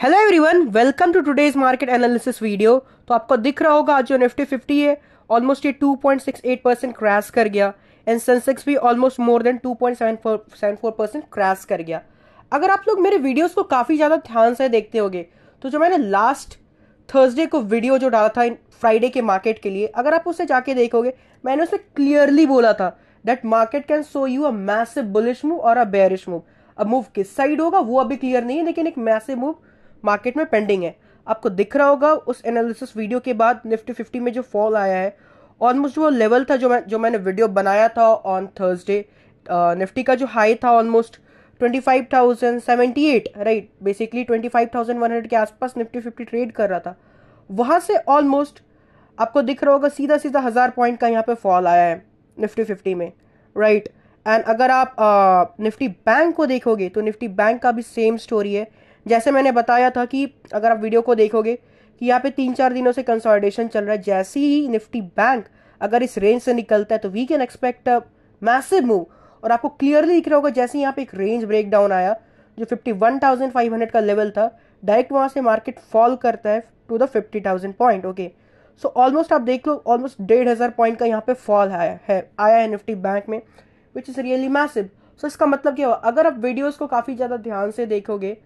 Hello everyone, welcome to today's market analysis video. तो आपको दिख रहा होगा आज जो निफ्टी 50 है ऑलमोस्ट ये 2.68% क्रैश कर गया एंड सेंसेक्स भी ऑलमोस्ट मोर देन 2.74% क्रैश कर गया। अगर आप लोग मेरे वीडियोस को काफ़ी ज़्यादा ध्यान से देखते होगे तो जो मैंने लास्ट थर्सडे को वीडियो जो डाला था फ्राइडे के मार्केट के लिए, अगर आप उसे जाके देखोगे मैंने उसे क्लियरली बोला था that market can show you a massive bullish move और अ बेयरिश मूव। अब मूव किस साइड होगा वो अभी क्लियर नहीं है, लेकिन एक मैसिव मूव मार्केट में पेंडिंग है। आपको दिख रहा होगा उस एनालिसिस वीडियो के बाद निफ्टी 50 में जो फॉल आया है ऑलमोस्ट वो लेवल था जो मैंने वीडियो बनाया था ऑन थर्सडे। निफ्टी का जो हाई था ऑलमोस्ट 25,078, राइट, बेसिकली 25,100 के आसपास निफ्टी 50 ट्रेड कर रहा था। वहां से ऑलमोस्ट आपको दिख रहा होगा सीधा सीधा 1,000 पॉइंट का यहाँ पे फॉल आया है निफ्टी 50 में, राइट। एंड अगर आप निफ्टी बैंक को देखोगे तो निफ्टी बैंक का भी सेम स्टोरी है। जैसे मैंने बताया था कि अगर आप वीडियो को देखोगे कि यहाँ पे 3-4 दिनों से कंसोलिडेशन चल रहा है, जैसे ही निफ्टी बैंक अगर इस रेंज से निकलता है तो we can expect a massive move. और आपको क्लियरली दिख रहा होगा जैसे यहाँ पे एक रेंज ब्रेक डाउन आया जो 51,500 का लेवल था, डायरेक्ट वहां से मार्केट फॉल करता है to the 50,000 point. Okay, so almost आप देख लो ऑलमोस्ट 1,500 पॉइंट का यहाँ पे फॉल आया है निफ्टी बैंक में, विच इज़ रियली मैसिव। सो इसका मतलब क्या हुआ, अगर आप वीडियोस को काफ़ी ज़्यादा ध्यान से देखोगे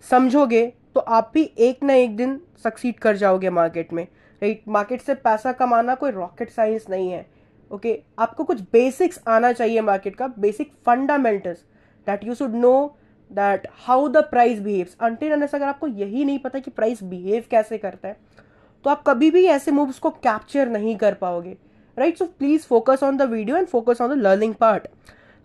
समझोगे तो आप भी एक ना एक दिन सक्सीड कर जाओगे मार्केट में, राइट। मार्केट से पैसा कमाना कोई रॉकेट साइंस नहीं है। ओके, आपको कुछ बेसिक्स आना चाहिए मार्केट का, basic fundamentals that you should know that how the price behaves. Until unless अगर आपको यही नहीं पता कि प्राइस बिहेव कैसे करता है तो आप कभी भी ऐसे मूव्स को कैप्चर नहीं कर पाओगे, right. So please focus on the video and focus on the learning part.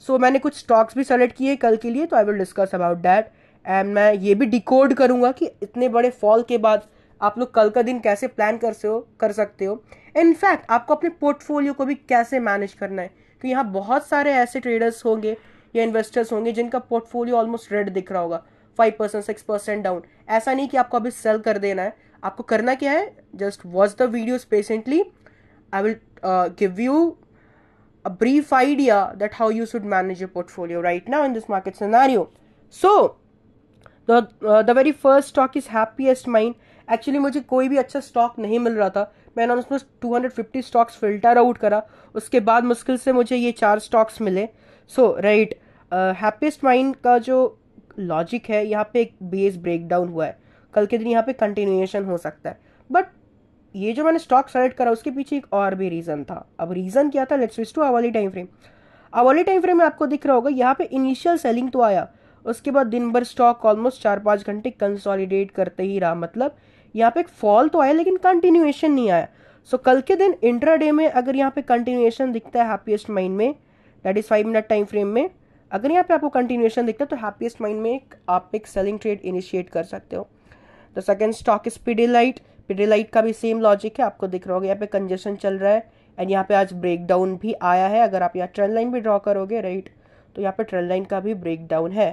सो मैंने कुछ स्टॉक्स भी सेलेक्ट किए कल के लिए, तो I will discuss about that. And मैं ये भी डिकोड करूंगा कि इतने बड़े फॉल के बाद आप लोग कल का दिन कैसे प्लान कर सकते हो। इनफैक्ट आपको अपने पोर्टफोलियो को भी कैसे मैनेज करना है, क्योंकि यहाँ बहुत सारे ऐसे ट्रेडर्स होंगे या इन्वेस्टर्स होंगे जिनका पोर्टफोलियो ऑलमोस्ट रेड दिख रहा होगा, 5% 6% डाउन। ऐसा नहीं कि आपको अभी सेल कर देना है, आपको करना क्या है, just watch the videos patiently. I will give you a brief idea that how you should manage your portfolio right now in this market scenario. So the very first stock is Happiest Mind. Actually मुझे कोई भी अच्छा stock नहीं मिल रहा था, मैंने उसमें 250 stocks filter out करा, उसके बाद मुश्किल से मुझे ये 4 स्टॉक्स मिले। सो राइट, हैप्पीएस्ट माइंड का जो लॉजिक है, यहाँ पे एक बेस ब्रेकडाउन हुआ है, कल के दिन यहाँ पे कंटिन्यूएशन हो सकता है। बट ये जो मैंने स्टॉक सेलेक्ट करा उसके पीछे एक और भी रीजन था। अब रीजन क्या था, let's switch to hourly time frame. Hourly time frame में आपको दिख रहा होगा यहाँ पे इनिशियल सेलिंग तो आया, उसके बाद दिन भर स्टॉक ऑलमोस्ट 4-5 घंटे कंसोलिडेट करते ही रहा। मतलब यहाँ पे एक फॉल तो आया लेकिन कंटिन्यूएशन नहीं आया। सो कल के दिन इंट्राडे में अगर यहाँ पे कंटिन्यूएशन दिखता है हैप्पीएस्ट माइंड में, that is 5 minute time frame में, अगर यहाँ पे आपको कंटिन्यूएशन दिखता है तो हैप्पीएस्ट माइंड में आप एक सेलिंग ट्रेड इनिशिएट कर सकते हो। The second stock is Pidilite. Pidilite का भी सेम लॉजिक है, आपको दिख रहा होगा यहाँ पे कंजेशन चल रहा है एंड यहाँ पे आज ब्रेकडाउन भी आया है। अगर आप यहाँ ट्रेंड लाइन भी ड्रॉ करोगे, राइट, तो यहाँ पे ट्रेंड लाइन का भी ब्रेकडाउन है।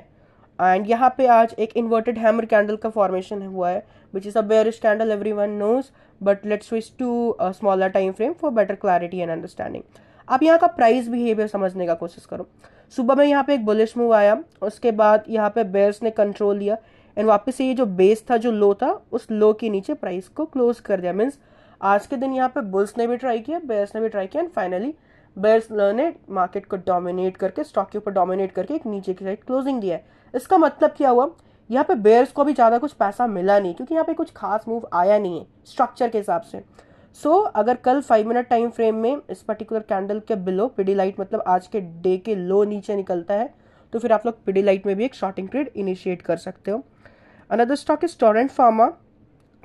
एंड यहाँ पे आज एक इन्वर्टेड हैमर कैंडल का फॉर्मेशन हुआ है, which is a bearish candle, everyone knows. But let's switch to smaller time frame for better clarity and understanding. आप यहाँ का प्राइस बिहेवियर समझने का कोशिश करो। सुबह में यहाँ पे एक बुलिश मूव आया, उसके बाद यहाँ पे बेयर्स ने कंट्रोल लिया एंड वापस से ये जो बेस था, जो लो था, उस लो के नीचे प्राइस को क्लोज कर दिया। मीन्स आज के दिन यहाँ पे बुल्स ने भी ट्राई किया, बेयर्स ने भी ट्राई किया एंड फाइनली बेयर्स ने मार्केट को डोमिनेट करके, स्टॉक के ऊपर डोमिनेट करके एक नीचे की साइड क्लोजिंग दिया है। इसका मतलब क्या हुआ, यहाँ पे बेयर्स को भी ज़्यादा कुछ पैसा मिला नहीं, क्योंकि यहाँ पे कुछ खास मूव आया नहीं है स्ट्रक्चर के हिसाब से। अगर कल 5 मिनट टाइम फ्रेम में इस पर्टिकुलर कैंडल के बिलो पिडिलाइट, मतलब आज के डे के लो नीचे निकलता है, तो फिर आप लोग पिडिलाइट में भी एक शॉर्टिंग ट्रेड इनिशिएट कर सकते हो। Another stock is Torrent pharma.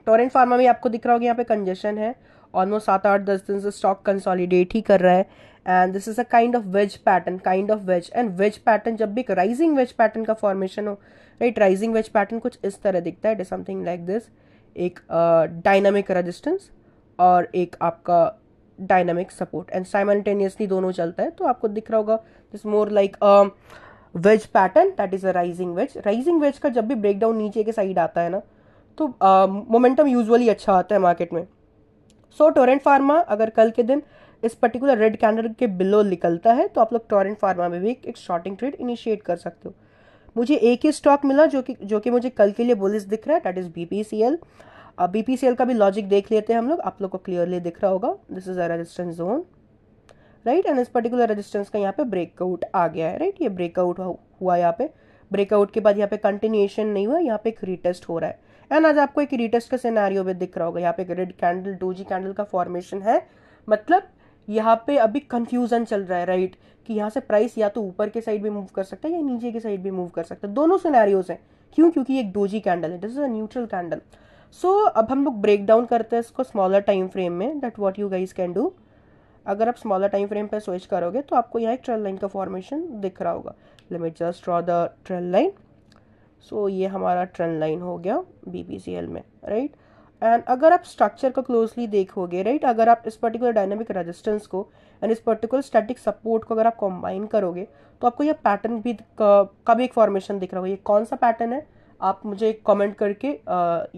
Torrent pharma में आपको दिख रहा होगा यहाँ पे कंजेशन है, ऑलमोस्ट 7-8-10 दिन से स्टॉक कंसोलिडेट ही कर रहा है and this is a kind of wedge pattern, kind of wedge. And wedge pattern जब भी एक राइजिंग वेज पैटर्न का फॉर्मेशन हो, राइट, राइजिंग वेज पैटर्न कुछ इस तरह दिखता है, it is something like this. एक डायनामिक रेजिस्टेंस और एक आपका डायनामिक सपोर्ट एंड साइमल्टेनियसली दोनों चलता है, तो आपको दिख रहा होगा this more like wedge pattern, that is a rising wedge. Rising wedge का जब भी ब्रेकडाउन नीचे के साइड आता है ना, तो मोमेंटम यूजुअली अच्छा आता है मार्केट में। टोरेंट फार्मा अगर कल के दिन इस पर्टिकुलर रेड कैंडल के बिलो निकलता है तो आप लोग टोरेंट फार्मा में भी एक शॉर्टिंग ट्रेड इनिशिएट कर सकते हो। मुझे एक ही स्टॉक मिला जो कि मुझे कल के लिए बुलिश दिख रहा है, दैट इज बीपीसीएल। अब बीपीसीएल का भी लॉजिक देख लेते हैं हम लोग, आप लोग को क्लियरली दिख रहा होगा, this is a resistance zone, right. And इस पर्टिकुलर रेजिस्टेंस का यहाँ पे ब्रेकआउट आ गया है, राइट। ये ब्रेकआउट हुआ यहाँ पे, ब्रेकआउट के बाद यहाँ पे कंटिन्यूएशन नहीं हुआ, यहाँ पे एक रीटेस्ट हो रहा है। एंड आज आपको एक रीटेस्ट का सिनेरियो भी दिख रहा होगा, यहाँ पे एक रेड कैंडल डोजी कैंडल का फॉर्मेशन है, मतलब यहाँ पे अभी कंफ्यूजन चल रहा है, राइट, कि यहाँ से प्राइस या तो ऊपर के साइड भी मूव कर सकता है या नीचे के साइड भी मूव कर सकता है, दोनों सिनेरियोज हैं। क्यों? क्योंकि एक डोजी कैंडल है, this is a neutral candle. So अब हम लोग ब्रेक डाउन करते हैं इसको स्मॉलर टाइम फ्रेम में, that what you guys can do. अगर आप स्मॉलर टाइम फ्रेम पे स्विच करोगे तो आपको यहाँ एक ट्रेल लाइन का फॉर्मेशन दिख रहा होगा। Let me just draw the trail line. So ये हमारा ट्रेल लाइन हो गया बीपीसीएल में, राइट। एंड अगर आप स्ट्रक्चर को क्लोजली देखोगे, राइट, अगर आप इस पर्टिकुलर डायनामिक रेजिस्टेंस को एंड इस पर्टिकुलर स्टैटिक सपोर्ट को अगर आप कंबाइन करोगे तो आपको यह पैटर्न भी का भी एक फॉर्मेशन दिख रहा होगा। ये कौन सा पैटर्न है आप मुझे कमेंट करके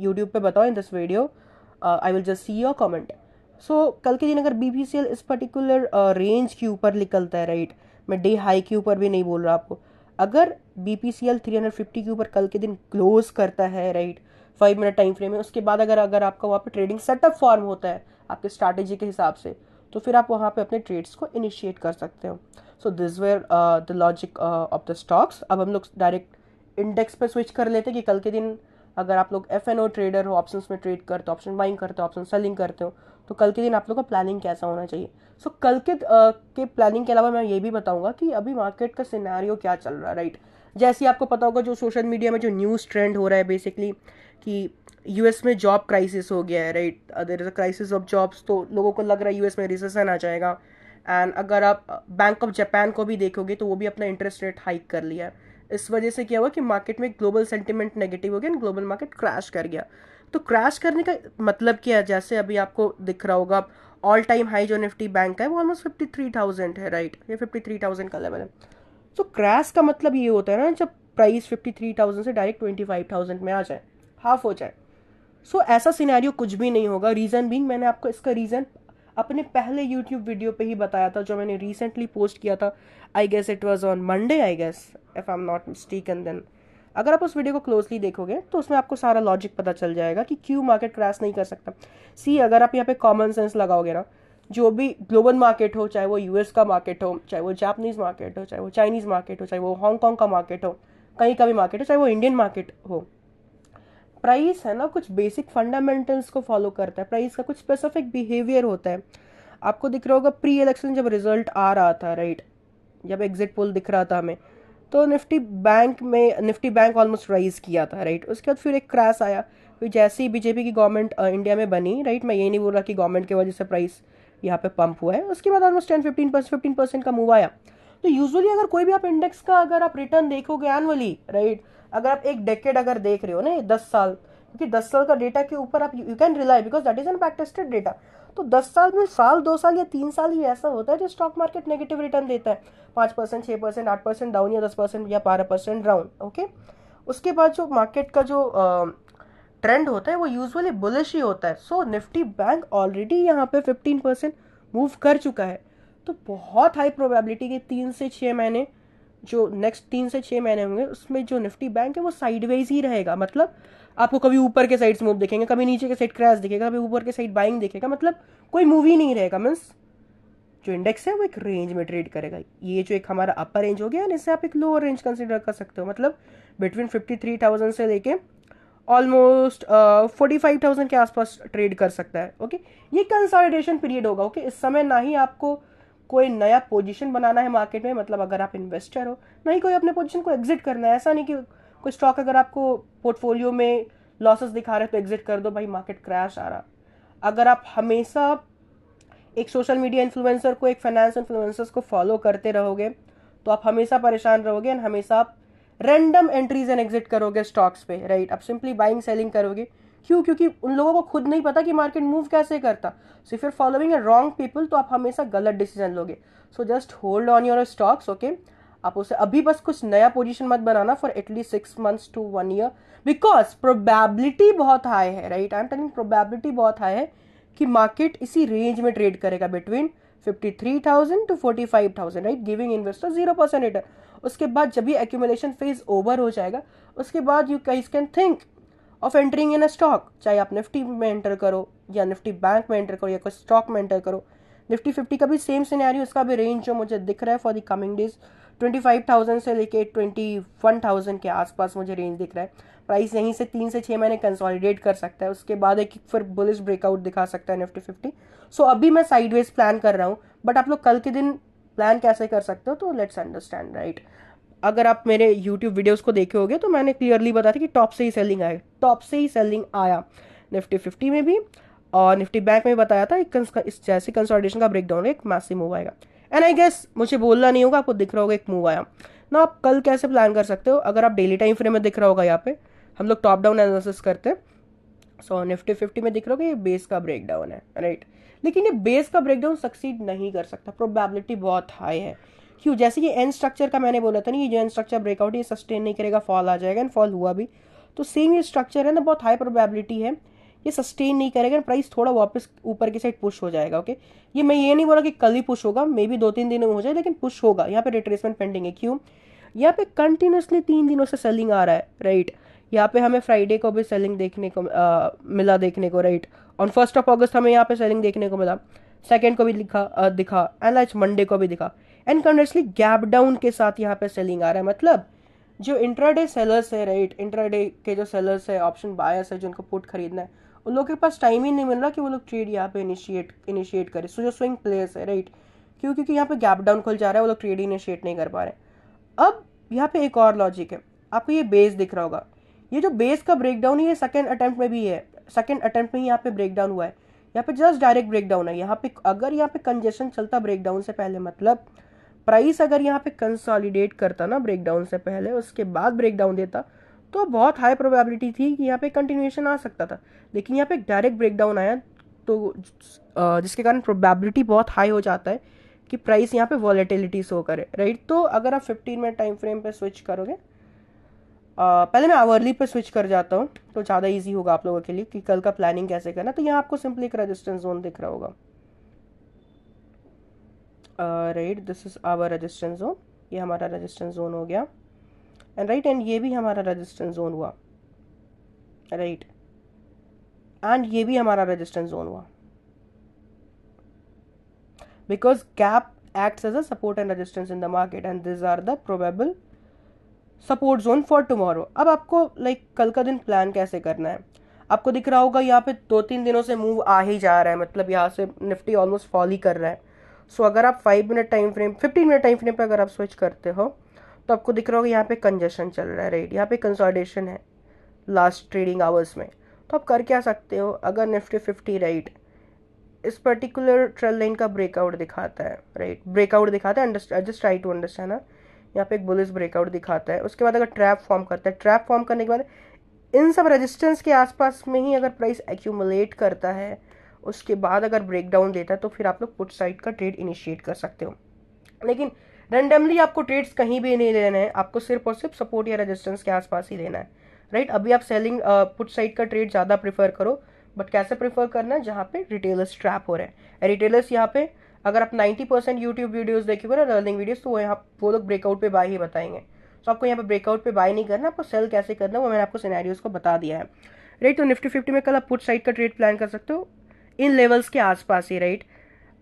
यूट्यूब पे बताओ in this video, I will just see your comment. So कल के दिन अगर बीपीसीएल इस पर्टिकुलर रेंज के ऊपर निकलता है, राइट, मैं डे हाई के ऊपर भी नहीं बोल रहा आपको, अगर बीपीसीएल 350 के ऊपर कल के दिन क्लोज करता है, राइट, 5 मिनट टाइम फ्रेम में, उसके बाद अगर आपका वहाँ पे ट्रेडिंग सेटअप फॉर्म होता है आपके स्ट्रैटेजी के हिसाब से, तो फिर आप वहाँ पे अपने ट्रेड्स को इनिशिएट कर सकते हो। So this where the logic of the stocks. अब हम लोग डायरेक्ट इंडेक्स पे स्विच कर लेते हैं कि कल के दिन अगर आप लोग एफ&ओ ट्रेडर हो, ऑप्शंस में ट्रेड करते हो, ऑप्शन बाइंग करते हो, ऑप्शन सेलिंग करते हो, तो कल के दिन आप लोग का प्लानिंग कैसा होना चाहिए। सो कल के प्लानिंग के अलावा मैं ये भी बताऊंगा कि अभी मार्केट का सिनेरियो क्या चल रहा है, राइट। जैसे आपको पता होगा जो सोशल मीडिया में जो न्यूज़ ट्रेंड हो रहा है बेसिकली कि यूएस में जॉब क्राइसिस हो गया है, right, there is a crisis of jobs, तो लोगों को लग रहा है यूएस में रिसेशन आ जाएगा। एंड अगर आप बैंक ऑफ जापान को भी देखोगे तो वो भी अपना इंटरेस्ट रेट हाइक कर लिया है। इस वजह से क्या हुआ कि मार्केट में ग्लोबल सेंटिमेंट नेगेटिव हो गया एंड ग्लोबल मार्केट क्रैश कर गया। तो क्रैश करने का मतलब क्या है, जैसे अभी आपको दिख रहा होगा ऑल टाइम हाई जो निफ्टी बैंक का है वो ऑलमोस्ट 53,000 है, राइट, ये 53,000 का लेवल है। तो क्रैश का मतलब ये होता है ना जब प्राइस 53,000 से डायरेक्ट 25,000 में आ जाए, हाफ हो जाए। सो ऐसा सिनेरियो कुछ भी नहीं होगा। रीज़न बीइंग, मैंने आपको इसका रीज़न अपने पहले यूट्यूब वीडियो पे ही बताया था जो मैंने रिसेंटली पोस्ट किया था, I guess it was on Monday, I guess if I am not mistaken. Then अगर आप उस वीडियो को क्लोजली देखोगे तो उसमें आपको सारा लॉजिक पता चल जाएगा कि क्यों मार्केट क्रैश नहीं कर सकता। सी, अगर आप यहाँ पे कॉमन सेंस लगाओगे ना, जो भी ग्लोबल मार्केट हो, चाहे वो यूएस का मार्केट हो, चाहे वो जापानीज मार्केट हो, चाहे वो चाइनीज मार्केट हो, चाहे वो हांगकॉन्ग का मार्केट हो, कहीं का भी मार्केट हो, चाहे वो इंडियन मार्केट हो, प्राइस है ना कुछ बेसिक फंडामेंटल्स को फॉलो करता है, प्राइस का कुछ स्पेसिफिक बिहेवियर होता है। आपको दिख रहा होगा प्री इलेक्शन जब रिजल्ट आ रहा था, राइट, जब एग्जिट पोल दिख रहा था हमें, तो निफ्टी बैंक ऑलमोस्ट राइज किया था, राइट। उसके बाद फिर एक क्रैश आया, फिर जैसे ही बीजेपी की गवर्नमेंट इंडिया में बनी, राइट, मैं ये नहीं बोल रहा कि गवर्नमेंट की वजह से प्राइस यहाँ पे पंप हुआ है, उसके बाद ऑलमोस्ट 15% का मूव आया। तो यूजुअली अगर कोई भी आप इंडेक्स का अगर आप रिटर्न देखोगे एनुअली, राइट, अगर आप एक डेकेड अगर देख रहे हो ना, 10 साल, क्योंकि 10 साल का डेटा के ऊपर आप you can rely because that is an back tested data. तो 10 साल में साल 2 साल या 3 साल ही ऐसा होता है जो स्टॉक मार्केट नेगेटिव रिटर्न देता है, 5%, 6%, 8% डाउन या 10% या 12% डाउन, ओके। उसके बाद जो मार्केट का जो ट्रेंड होता है वो यूजुअली बुलिश ही होता है। सो निफ्टी बैंक ऑलरेडी यहाँ पे 15% मूव कर चुका है, तो बहुत हाई प्रोबेबिलिटी के 3 से 6 महीने, जो नेक्स्ट 3 से 6 महीने होंगे उसमें जो निफ्टी बैंक है वो साइडवेज ही रहेगा। मतलब आपको कभी ऊपर के साइड मूव दिखेंगे, कभी नीचे के साइड क्रैश दिखेगा, कभी ऊपर के साइड बाइंग दिखेगा, मतलब कोई मूव ही नहीं रहेगा। मीन्स जो इंडेक्स है वो एक रेंज में ट्रेड करेगा। ये जो एक हमारा अपर रेंज हो गया, इससे आप एक लोअर रेंज कंसिडर कर सकते हो, मतलब बिटवीन 53,000 से लेके ऑलमोस्ट 45,000 के आसपास ट्रेड कर सकता है, ओके। ये कंसोलिडेशन पीरियड होगा, ओके। इस समय ना ही आपको कोई नया पोजीशन बनाना है मार्केट में, मतलब अगर आप इन्वेस्टर हो, ना ही कोई अपने पोजीशन को एग्जिट करना है। ऐसा नहीं कि कोई स्टॉक अगर आपको पोर्टफोलियो में लॉसेस दिखा रहे तो एग्जिट कर दो, भाई मार्केट क्रैश आ रहा। अगर आप हमेशा एक सोशल मीडिया इन्फ्लुएंसर को, एक फाइनेंस इन्फ्लुएंसर्स को फॉलो करते रहोगे तो आप हमेशा परेशान रहोगे एंड हमेशा आप रैंडम एंट्रीज एंड एग्जिट करोगे स्टॉक्स पे, राइट। आप सिंपली बाइंग सेलिंग करोगे, क्यों? क्योंकि उन लोगों को खुद नहीं पता कि मार्केट मूव कैसे करता। So if you are following a wrong people तो आप हमेशा गलत डिसीजन लोगे। So just hold on your stocks, okay. आप उसे अभी बस कुछ नया पोजीशन मत बनाना for at least 6 months to 1 year, because probability बहुत हाई है, right. I am telling probability बहुत हाई है कि मार्केट इसी रेंज में ट्रेड करेगा between 53,000 to 45,000, right, giving investor 0% return. उसके बाद जब ये एक्यूमुलेशन फेज ओवर हो जाएगा, उसके बाद you guys can think of entering in a stock, चाहे आप निफ्टी में एंटर करो या निफ्टी बैंक में एंटर करो या कोई स्टॉक में एंटर करो। निफ्टी 50 का भी सेम सिनेरियो, इसका भी रेंज जो मुझे दिख रहा है फॉर द कमिंग डेज 25,000 से लेके 21,000 के आसपास मुझे रेंज दिख रहा है। प्राइस यहीं से 3 से 6 महीने कंसोलिडेट कर सकता है, उसके बाद एक फिर बुलिश ब्रेकआउट दिखा सकता है निफ्टी 50। सो अभी मैं साइडवेज प्लान कर रहा हूँ, बट आप लोग कल के दिन प्लान कैसे कर सकते हो तो लेट्स अंडरस्टैंड, राइट। अगर आप मेरे यूट्यूब वीडियोस को देखे होगे तो मैंने क्लियरली बताया था कि टॉप से ही सेलिंग आया, टॉप से ही सेलिंग आया निफ्टी 50 में भी, और निफ्टी बैंक में बताया था इस जैसे कंसोलिडेशन का ब्रेकडाउन एक मैसिव मूव आएगा। एंड आई गेस मुझे बोलना नहीं होगा, आपको दिख रहा होगा एक मूव आया ना। आप कल कैसे प्लान कर सकते हो, अगर आप डेली टाइम फ्रेम में दिख रहा होगा, यहाँ पे हम लोग टॉप डाउन एनालिसिस करते हैं। सो निफ्टी 50 में दिख रहा होगा ये बेस का ब्रेकडाउन है, राइट। लेकिन ये बेस का ब्रेकडाउन सक्सीड नहीं कर सकता, प्रोबेबिलिटी बहुत हाई है। क्यों? जैसे कि एन स्ट्रक्चर का मैंने बोला था ना, ये जो एन स्ट्रक्चर ब्रेकआउट ये सस्टेन नहीं करेगा, फॉल आ जाएगा, एंड फॉल हुआ भी। तो सेम ये स्ट्रक्चर है ना, बहुत हाई प्रोबेबिलिटी है ये सस्टेन नहीं करेगा, प्राइस थोड़ा वापस ऊपर की साइड पुश हो जाएगा। ओके, ये मैं ये नहीं बोला कि कल ही पुश होगा, मे बी 2-3 दिनों में हो जाए, लेकिन पुश होगा। यहाँ पे रिट्रेसमेंट पेंडिंग है। क्यों? यहाँ पे कंटिन्यूसली 3 दिनों से सेलिंग आ रहा है, राइट। यहाँ पे हमें फ्राइडे को भी सेलिंग देखने को मिला देखने को, राइट। ऑन 1 अगस्त हमें यहाँ पे सेलिंग देखने को मिला, सेकेंड को भी दिखा एंड आज मंडे को भी दिखा, एंड कंटिन्यूसली गैप डाउन के साथ यहाँ पे सेलिंग आ रहा है। मतलब जो इंट्राडे सेलर्स है, राइट, इंट्राडे के जो सेलर्स है, ऑप्शन बायर्स है, जिनको पुट खरीदना है, उन लोगों के पास टाइम ही नहीं मिल रहा कि वो लोग ट्रेड यहाँ पे इनिशिएट करें। सो जो स्विंग प्लेयर्स है, राइट, क्योंकि यहाँ पे गैप डाउन खुल जा रहा है, वो लोग ट्रेड इनिशिएट नहीं कर पा रहे। अब यहाँ पे एक और लॉजिक है, आपको ये बेस दिख रहा होगा, ये जो बेस का ब्रेकडाउन है ये सेकंड अटेम्प्ट में भी है, सेकंड अटेम्प्ट में ही यहाँ पे ब्रेकडाउन हुआ है। यहाँ पे जस्ट डायरेक्ट ब्रेकडाउन है। यहाँ पे अगर यहाँ पे कंजेशन चलता ब्रेकडाउन से पहले, मतलब प्राइस अगर यहाँ पे कंसोलिडेट करता ना ब्रेकडाउन से पहले, उसके बाद ब्रेकडाउन देता, तो बहुत हाई प्रोबेबिलिटी थी कि यहाँ पे कंटिन्यूएशन आ सकता था। लेकिन यहाँ पे डायरेक्ट ब्रेकडाउन आया, तो जिसके कारण प्रोबेबिलिटी बहुत हाई हो जाता है कि प्राइस यहाँ पे वॉलेटिलिटी शो करे, राइट। तो अगर आप 15 मिनट टाइम फ्रेम पे स्विच करोगे, पहले मैं आवरली पे स्विच कर जाता हूँ तो ज़्यादा इजी होगा आप लोगों के लिए कि कल का प्लानिंग कैसे करना। तो यहाँ आपको सिंपली एक रेजिस्टेंस जोन दिख रहा होगा, right, this is our resistance zone, ये हमारा रेजिस्टेंस जोन हो गया, एंड राइट, एंड ये भी हमारा रेजिस्टेंस जोन हुआ, राइट, एंड ये भी हमारा रेजिस्टेंस जोन हुआ, because gap acts as a support and resistance in the market and these are the probable support zone for tomorrow। अब आपको कल का दिन प्लान कैसे करना है, आपको दिख रहा होगा यहाँ पे 2-3 दिनों से मूव आ ही जा रहा है, मतलब यहाँ से निफ्टी ऑलमोस्ट फॉल ही कर रहा है। सो अगर आप 5 minute time frame 15 minute time frame पे अगर आप स्विच करते हो तो आपको दिख रहा होगा यहाँ पे कंजेशन चल रहा है, राइट, यहाँ पे कंसोलिडेशन है लास्ट ट्रेडिंग आवर्स में। तो आप कर क्या सकते हो, अगर निफ्टी 50, राइट, इस पर्टिकुलर ट्रेल लाइन का ब्रेकआउट दिखाता है, राइट, ब्रेकआउट दिखाता है, जस्ट ट्राई टू अंडरस्टैंड ना, यहाँ पे एक बुलिश ब्रेकआउट दिखाता है, उसके बाद अगर ट्रैप फॉर्म करता है, ट्रैप फॉर्म करने के बाद इन सब रेजिस्टेंस के आसपास में ही अगर प्राइस एक्यूमुलेट करता है, उसके बाद अगर ब्रेकडाउन देता है, तो फिर आप लोग पुट साइड का ट्रेड इनिशिएट कर सकते हो। लेकिन रेंडमली आपको ट्रेड्स कहीं भी नहीं लेना है, आपको सिर्फ और सिर्फ सपोर्ट या रेजिस्टेंस के आसपास ही लेना है, राइट। अभी आप सेलिंग पुट साइड का ट्रेड ज़्यादा प्रेफर करो, बट कैसे प्रेफर करना है, जहाँ पे रिटेलर्स ट्रैप हो रहे हैं। रिटेलर्स यहाँ पे अगर आप 90% यूट्यूब वीडियोस देखोगे ना, लर्निंग वीडियोस, तो वो लोग ब्रेकआउट पे बाय ही बताएंगे। तो आपको यहाँ पे ब्रेकआउट पे बाय नहीं करना, आपको सेल कैसे करना है वो मैंने आपको सिनेरियोस को बता दिया है, राइट। तो निफ्टी 50 में कल आप पुट साइड का ट्रेड प्लान कर सकते हो इन लेवल्स के आसपास ही, राइट।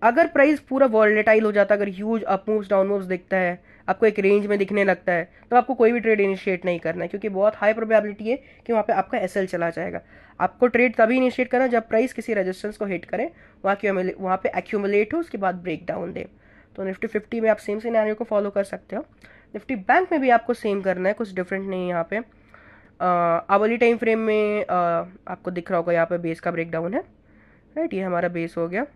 अगर प्राइस पूरा वॉलेटाइल हो जाता है, अगर huge up moves down moves दिखता है, आपको एक रेंज में दिखने लगता है, तो आपको कोई भी ट्रेड इनिशिएट नहीं करना है, क्योंकि बहुत हाई प्रोबेबिलिटी है कि वहाँ पे आपका एसएल चला जाएगा। आपको ट्रेड तभी इनिशिएट करना जब प्राइस किसी रेजिस्टेंस को हिट करे, वहाँ पे एक्यूमुलेट हो, उसके बाद ब्रेक डाउन दे। तो निफ्टी 50 में आप सेम सिनेरियो को फॉलो कर सकते हो। निफ्टी बैंक में भी आपको सेम करना है, कुछ डिफरेंट नहीं है यहाँ पे। आवली टाइम फ्रेम में आपको दिख रहा होगा यहाँ पे बेस का ब्रेक डाउन है, राइट, ये हमारा बेस हो गया,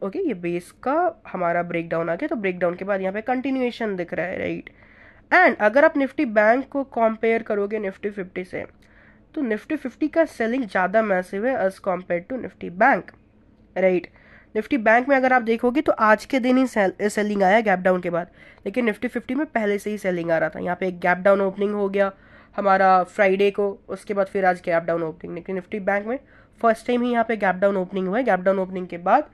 ओके, ये बेस का हमारा ब्रेकडाउन आ गया। तो ब्रेकडाउन के बाद यहाँ पे कंटिन्यूएशन दिख रहा है, राइट। एंड अगर आप निफ्टी बैंक को कंपेयर करोगे निफ्टी 50 से, तो निफ्टी 50 का सेलिंग ज़्यादा मैसिव है as compare to Nifty bank, right. Nifty bank में अगर आप देखोगे तो आज के दिन ही सेलिंग आया गैप डाउन के बाद, लेकिन निफ्टी 50 में पहले से ही सेलिंग आ रहा था। यहाँ पे एक गैप डाउन ओपनिंग हो गया, हमारा फ्राइडे को, उसके बाद फिर आज गैप डाउन ओपनिंग, लेकिन निफ्टी बैंक में फर्स्ट टाइम ही यहाँ पे गैप डाउन ओपनिंग हुआ है। गैप डाउन ओपनिंग के बाद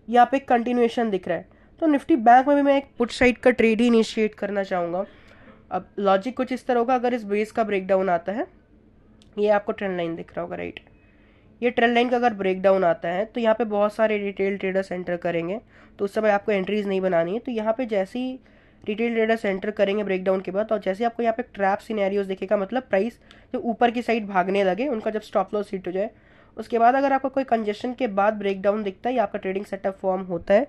यहाँ पे कंटिन्यूएशन दिख रहा है, तो निफ्टी बैंक में भी मैं एक पुट साइड का ट्रेड ही इनिशिएट करना चाहूँगा। अब लॉजिक कुछ इस तरह होगा, अगर इस बेस का ब्रेकडाउन आता है, ये आपको ट्रेंड लाइन दिख रहा होगा राइट, ये ट्रेंड लाइन का अगर ब्रेकडाउन आता है तो यहाँ पे बहुत सारे रिटेल ट्रेडर्स एंटर करेंगे, तो उस समय आपको एंट्रीज नहीं बनानी है। तो यहाँ पे जैसे ही रिटेल ट्रेडर्स एंटर करेंगे ब्रेकडाउन के बाद, और जैसे आपको यहाँ पे ट्रैप सिनेरियोज दिखेगा, मतलब प्राइस जो ऊपर की साइड भागने लगे, उनका जब स्टॉप लॉस हिट हो जाए, उसके बाद अगर आपको कोई कंजेशन के बाद ब्रेकडाउन दिखता है या आपका ट्रेडिंग सेटअप फॉर्म होता है,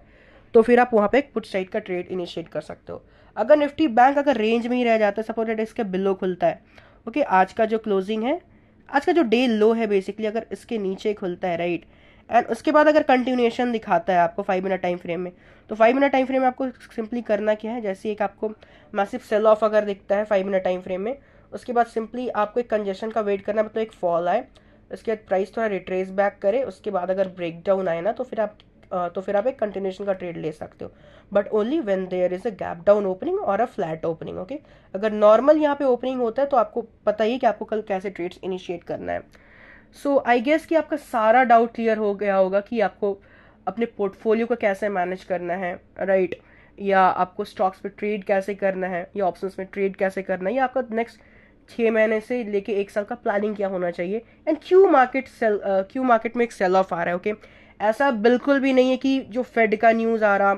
तो फिर आप वहाँ पे एक पुट साइड का ट्रेड इनिशिएट कर सकते हो। अगर निफ्टी बैंक अगर रेंज में ही रह जाता है, सपोज दैट इसके बिलो खुलता है, ओके, आज का जो क्लोजिंग है, आज का जो डे लो है बेसिकली, अगर इसके नीचे खुलता है राइट, एंड उसके बाद अगर कंटिन्यूएशन दिखाता है आपको 5 मिनट टाइम फ्रेम में, तो 5 मिनट टाइम फ्रेम में आपको सिंपली करना क्या है, जैसे एक आपको मैसिव सेल ऑफ अगर दिखता है 5 मिनट टाइम फ्रेम में, उसके बाद सिंपली आपको एक कंजेशन का वेट करना है, मतलब एक फॉल आए, उसके बाद प्राइस थोड़ा रिट्रेस बैक करे, उसके बाद अगर ब्रेक डाउन आए ना, तो फिर आप एक कंटिन्यूएशन का ट्रेड ले सकते हो, but only when there is a gap down opening और अ फ्लैट ओपनिंग। ओके, अगर नॉर्मल यहाँ पे ओपनिंग होता है तो आपको पता ही कि आपको कल कैसे ट्रेड्स इनिशिएट करना है। सो आई गेस कि आपका सारा डाउट क्लियर हो गया होगा कि आपको अपने पोर्टफोलियो को कैसे मैनेज करना है राइट, या आपको स्टॉक्स पे ट्रेड कैसे करना है, या ऑप्शंस में ट्रेड कैसे करना है, या आपका नेक्स्ट 6 महीने से लेके 1 साल का प्लानिंग क्या होना चाहिए, एंड क्यों मार्केट में एक सेल ऑफ आ रहा है। ओके, ऐसा बिल्कुल भी नहीं है कि जो फेड का न्यूज़ आ रहा,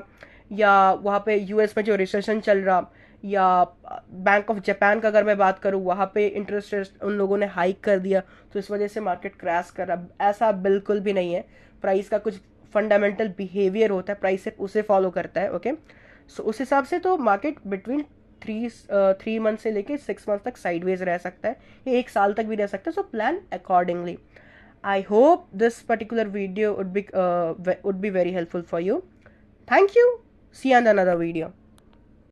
या वहाँ पे यूएस में जो रिसेशन चल रहा, या बैंक ऑफ जापान का अगर मैं बात करूँ, वहाँ पे इंटरेस्ट रेट उन लोगों ने हाइक कर दिया तो इस वजह से मार्केट क्रैश कर रहा, ऐसा बिल्कुल भी नहीं है। प्राइस का कुछ फंडामेंटल बिहेवियर होता है, प्राइस सिर्फ उसे फॉलो करता है। ओके, सो उस हिसाब से तो मार्केट बिटवीन 3 मंथ से लेके 6 मंथ तक साइडवेज रह सकता है, या 1 साल तक भी रह सकता है। So plan accordingly. I hope this particular video would be very helpful for you. Thank you. See you on another video.